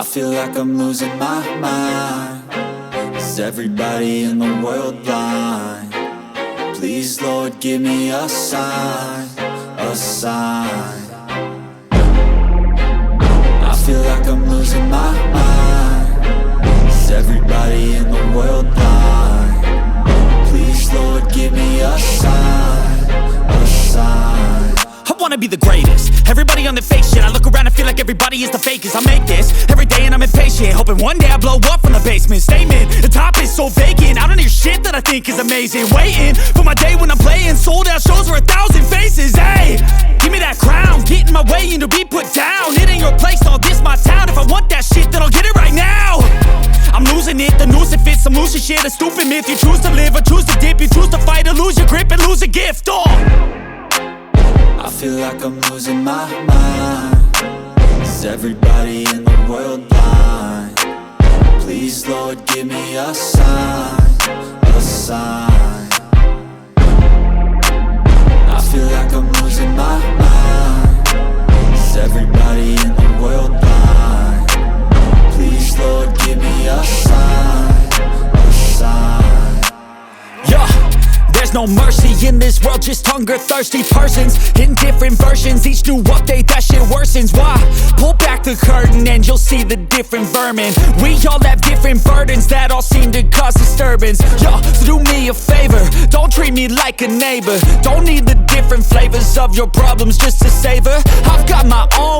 I feel like I'm losing my mind. Is everybody in the world blind? Please, Lord, give me a sign, a sign. I feel like I'm losing my mind. Is everybody in the world blind? Please, Lord, give me a sign, a sign. I wanna be the greatest. Everybody on the fake shit. I look around and feel like everybody is the fakest. I make this every day and I'm impatient, hoping one day I blow up from the basement. Statement, the top is so vacant. I don't hear shit that I think is amazing. Waiting for my day when I'm playing sold out shows for 1,000 faces. Hey, give me that crown, get in my way and to be put down. It ain't your place, all this my town. If I want that shit, then I'll get it right now. I'm losing it, the noose it fits. I'm losing shit, a stupid myth. You choose to live or choose to dip. You choose to fight or lose your grip and lose a gift. I feel like I'm losing my mind. Is everybody in the world blind? Please, Lord, give me a sign, a sign. I feel like I'm losing my mind. Is everybody in the world blind? Please, Lord, give me a sign, a sign. Yeah. There's no mercy in this world, just hunger-thirsty persons in different versions. Each new update, that shit worsens. Why? Pull back the curtain and you'll see the different vermin. We all have different burdens that all seem to cause disturbance. Yo, so do me a favor, don't treat me like a neighbor. Don't need the different flavors of your problems just to savor. I've got my own